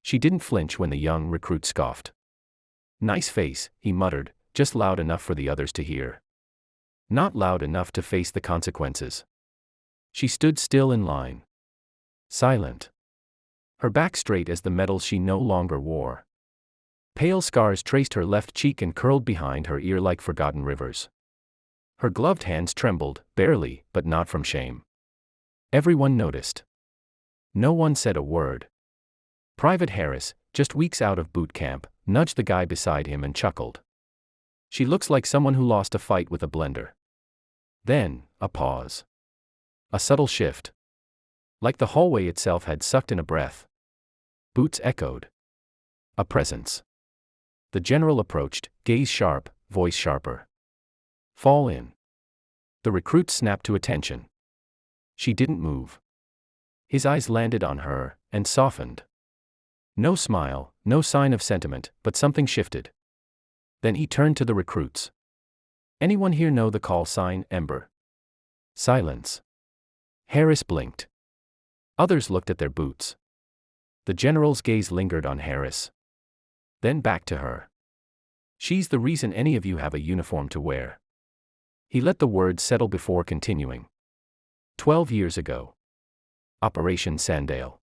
She didn't flinch when the young recruit scoffed. "Nice face," he muttered, just loud enough for the others to hear. Not loud enough to face the consequences. She stood still in line. Silent. Her back straight as the medals she no longer wore. Pale scars traced her left cheek and curled behind her ear like forgotten rivers. Her gloved hands trembled, barely, but not from shame. Everyone noticed. No one said a word. Private Harris, just weeks out of boot camp, nudged the guy beside him and chuckled. "She looks like someone who lost a fight with a blender." Then, a pause. A subtle shift. Like the hallway itself had sucked in a breath. Boots echoed. A presence. The general approached, gaze sharp, voice sharper. "Fall in." The recruit snapped to attention. She didn't move. His eyes landed on her, and softened. No smile, no sign of sentiment, but something shifted. Then he turned to the recruits. "Anyone here know the call sign, Ember?" Silence. Harris blinked. Others looked at their boots. The general's gaze lingered on Harris. Then back to her. "She's the reason any of you have a uniform to wear." He let the words settle before continuing. 12 years ago. Operation Sandale.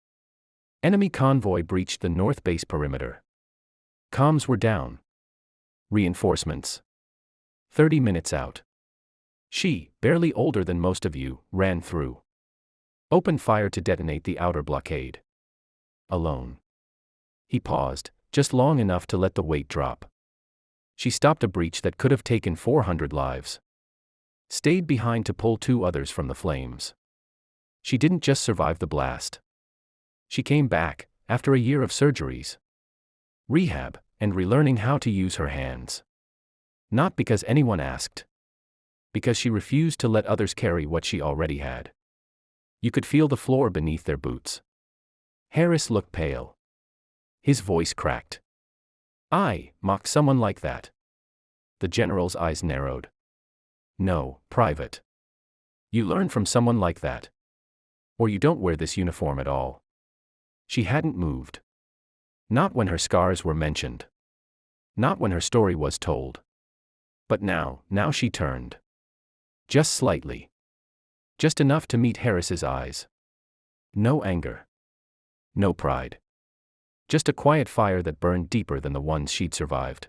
Enemy convoy breached the north base perimeter. Comms were down. Reinforcements. 30 minutes out. She, barely older than most of you, ran through. Opened fire to detonate the outer blockade. Alone. He paused, just long enough to let the weight drop. She stopped a breach that could have taken 400 lives. Stayed behind to pull 2 others from the flames. She didn't just survive the blast. She came back, after a year of surgeries, rehab, and relearning how to use her hands. Not because anyone asked. Because she refused to let others carry what she already had. You could feel the floor beneath their boots. Harris looked pale. His voice cracked. "I mock someone like that." The general's eyes narrowed. "No, Private. You learn from someone like that. Or you don't wear this uniform at all." She hadn't moved. Not when her scars were mentioned. Not when her story was told. But now she turned. Just slightly. Just enough to meet Harris's eyes. No anger. No pride. Just a quiet fire that burned deeper than the ones she'd survived.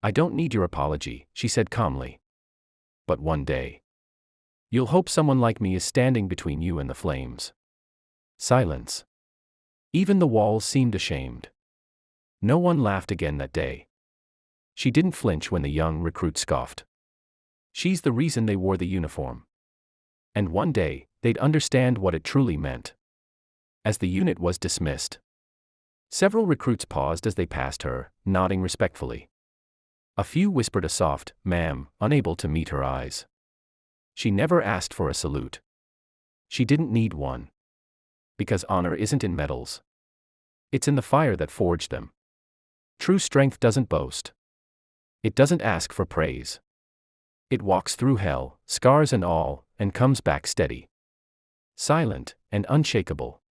"I don't need your apology," she said calmly. "But one day, you'll hope someone like me is standing between you and the flames." Silence. Even the walls seemed ashamed. No one laughed again that day. She didn't flinch when the young recruit scoffed. She's the reason they wore the uniform. And one day, they'd understand what it truly meant. As the unit was dismissed, several recruits paused as they passed her, nodding respectfully. A few whispered a soft, "Ma'am," unable to meet her eyes. She never asked for a salute. She didn't need one. Because honor isn't in medals. It's in the fire that forged them. True strength doesn't boast. It doesn't ask for praise. It walks through hell, scars and all, and comes back steady. Silent and unshakable.